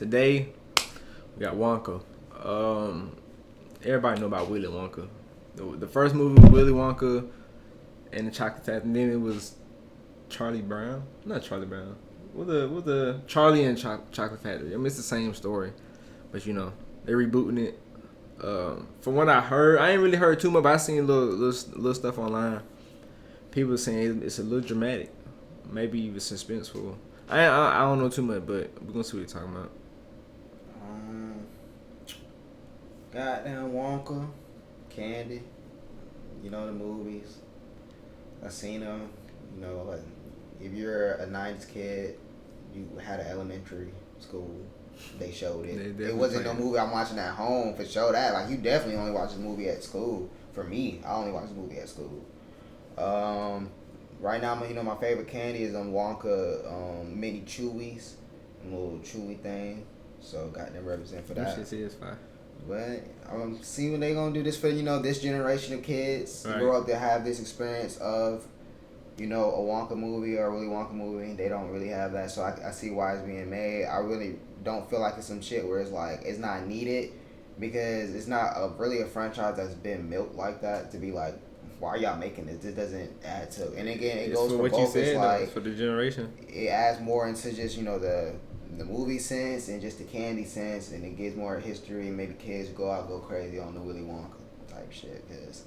Today we got Wonka. Everybody know about Willy Wonka. The first movie was Willy Wonka and the Chocolate Factory, and then it was Charlie Brown. Not Charlie Brown. What the Charlie and Chocolate Factory. I mean, it's the same story, but you know they're rebooting it. From what I heard, I ain't really heard too much, but I seen little stuff online. People saying it's a little dramatic, maybe even suspenseful. I don't know too much, but we're gonna see what you're talking about. Goddamn Wonka, Candy, you know the movies. I seen them. You know, like, if you're a '90s kid, you had an elementary school. They showed it. It wasn't no movie I'm watching at home for sure. That like you definitely only watch this movie at school. For me, I only watch the movie at school. Right now, you know, my favorite candy is Wonka mini chewies, a little chewy thing. So got them represent for that. That shit is fine. But see when they gonna do this for, you know, this generation of kids. Right. Grow up to have this experience of, you know, a Wonka movie or a Willy Wonka movie. They don't really have that, so I see why it's being made. I really don't feel like it's some shit where it's like it's not needed, because it's not really a franchise that's been milked like that to be like, why are y'all making this? This doesn't add to. And again, it goes for what both. you said, it's like for the generation. It adds more into just, you know, the movie sense and just the candy sense, and it gives more history. Maybe kids go crazy on the Willy Wonka type shit, because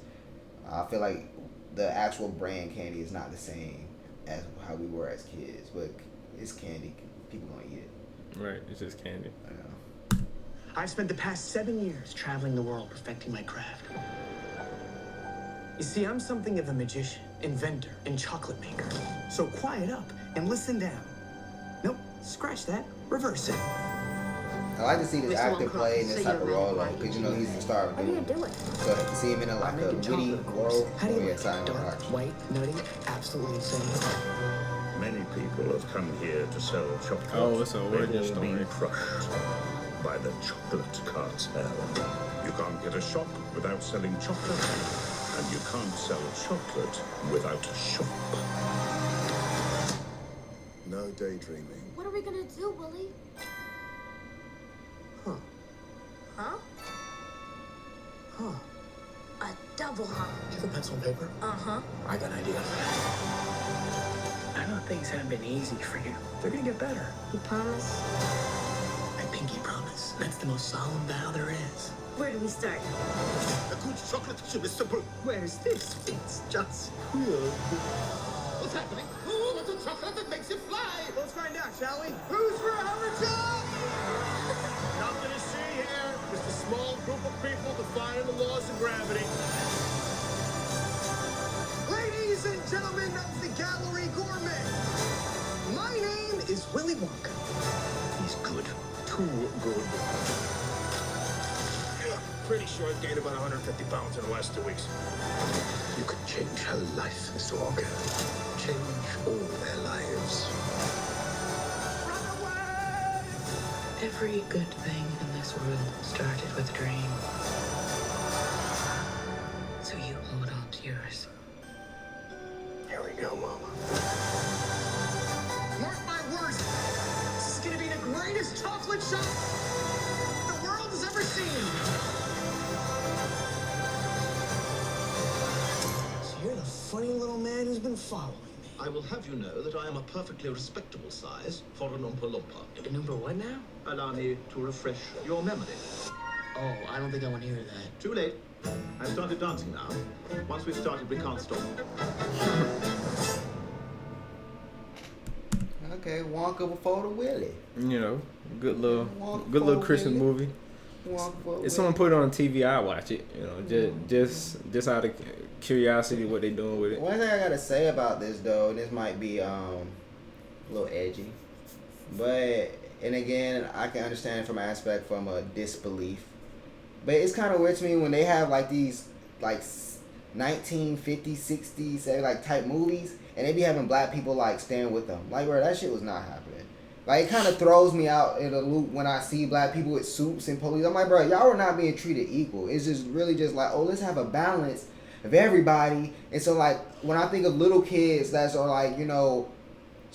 I feel like the actual brand candy is not the same as how we were as kids, but it's candy. People gonna eat it. Right, it's just candy. I know. I've spent the past 7 years traveling the world perfecting my craft. You see, I'm something of a magician, inventor, and chocolate maker. So quiet up and listen down. Nope, scratch that. Reverse it. I like to see this actor play in this type of role, though, because, you know, he's the star of the movie. So to see him in a, like, a witty role, How do you like exciting it? to Dark, watch. white, nutty, absolutely insane. Many people have come here to sell chocolate. Oh, it's a origin They've all story. been crushed by the chocolate cartel. You can't get a shop without selling chocolate, and you can't sell chocolate without a shop. No daydreaming. What are we gonna do, Willie? Huh? A double hump. You have a pencil and paper? Uh-huh. I got an idea. I know things haven't been easy for you. They're gonna get better. You promise? I pinky promise. That's the most solemn vow there is. Where do we start? A good chocolate chip is simple. Where's this? It's just What's happening? Oh, it's a chocolate that makes you fly. Let's find out, shall we? Who's for Hamilton? Nothing to see here. Just a small group of people defying the laws of gravity. Ladies and gentlemen of the Gallery Gourmet, my name is Willy Wonka. He's good. Too good. Pretty sure I've gained about 150 pounds in the last 2 weeks. You could change her life, Mr. Wonka. Change all their lives. Run away! Every good thing in this world started with a dream. So you hold on to yours. Here we go, Mama. Mark my words. This is gonna be the greatest chocolate shop the world has ever seen. So you're the funny little man who's been following me. I will have you know that I am a perfectly respectable size for an Oompa Loompa. Number what now? Allow me to refresh your memory. Oh, I don't think I want to hear that. Too late. I've started dancing now. Once we've started, we can't stop. Okay, Wonka before the Willy. You know, good little Wonka Christmas Willy. movie. Wonka before If someone put it on TV, I watch it. You know, just out of curiosity, what they doing with it. One thing I gotta say about this, though, and this might be a little edgy, but and again, I can understand it from an aspect from a disbelief. But it's kind of weird to me when they have like these like 1950s, 60s, like type movies, and they be having black people like staying with them. Like, bro, that shit was not happening. Like, it kind of throws me out in a loop when I see black people with suits and police. I'm like, bro, y'all are not being treated equal. It's just really just like, oh, let's have a balance of everybody. And so, like, when I think of little kids that's are like, you know,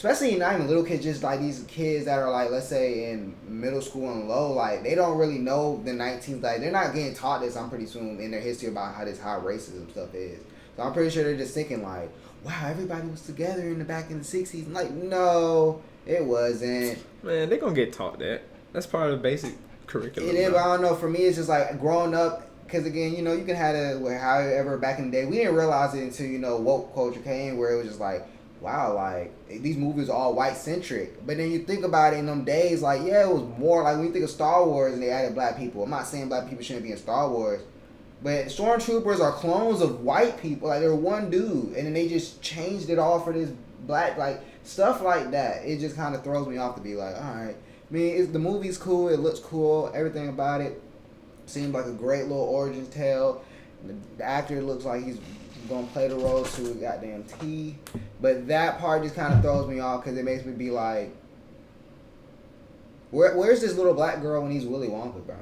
especially not even little kids, just like these kids that are like, let's say in middle school and low, like they don't really know the 19th, like they're not getting taught this, I'm pretty soon in their history about how racism stuff is. So I'm pretty sure they're just thinking like, wow, everybody was together in the back in the 60s. I'm like, no, it wasn't. Man, they're gonna get taught that. That's part of the basic curriculum. It is, but I don't know, for me it's just like growing up, because again, you know, you can have it however back in the day, we didn't realize it until, you know, woke culture came, where it was just like, wow, like these movies are all white centric. But then you think about it in them days, like, yeah, it was more like when you think of Star Wars and they added black people. I'm not saying black people shouldn't be in Star Wars, but stormtroopers are clones of white people. Like they're one dude, and then they just changed it all for this black, like stuff like that. It just kind of throws me off to be like, all right. I mean, the movie's cool. It looks cool. Everything about it seems like a great little origin tale. The actor looks like he's gonna play the role to a goddamn T, but that part just kind of throws me off because it makes me be like, where's this little black girl when he's Willy Wonka, bro?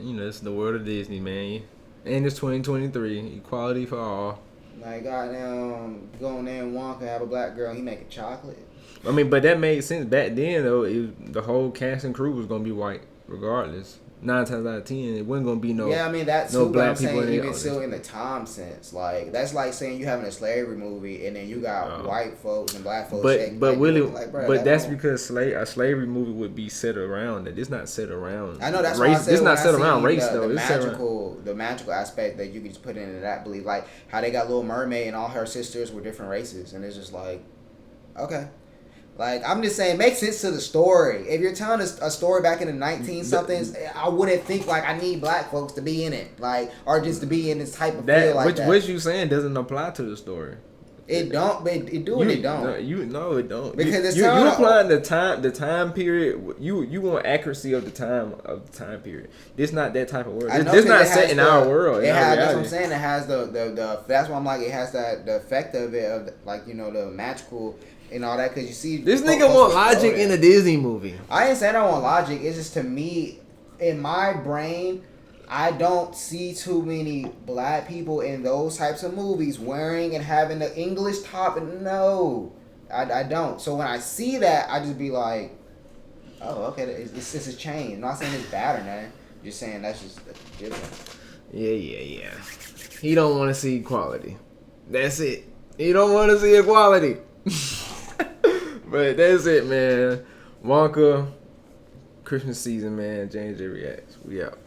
You know, it's the world of Disney, man, and it's 2023, equality for all. Like, goddamn, go in there and Wonka have a black girl, he making chocolate. I mean, but that made sense back then, though. The whole cast and crew was gonna be white, regardless. 9 times out of 10, it wasn't gonna be no. Yeah, I mean that's no too, black but I'm people saying in even it. still in the time sense, like that's like saying you having a slavery movie and then you got white folks and black folks. But Willie, like, bro, but that's because a slavery movie would be set around it. It's not set around. I know that's race. why I said It's not set around race the though. It's set around. the magical aspect that you can just put into that belief, like how they got Little Mermaid and all her sisters were different races, and it's just like, okay. Like, I'm just saying, make sense to the story. If you're telling a story back in the 19-somethings, I wouldn't think, like, I need black folks to be in it. Like, or just to be in this type of feel like that. What you saying doesn't apply to the story. It don't, but it do and it don't. No, it don't. Because it's you applying the time period. You want accuracy of the time period. This not that type of world. This not set in our world. That's what I'm saying. It has the that's why I'm like, it has the effect of it, of like, you know, the magical and all that, because you see this nigga want logic in a Disney movie. I ain't saying I want logic. It's just, to me, in my brain, I don't see too many black people in those types of movies wearing and having the English top. No, I don't. So when I see that, I just be like, oh, okay, it's a change. I'm not saying it's bad or nothing. I'm just saying that's just different. Yeah. He don't want to see equality. That's it. He don't want to see equality. But that's it, man. Wonka, Christmas season, man. J&J Reacts. We out.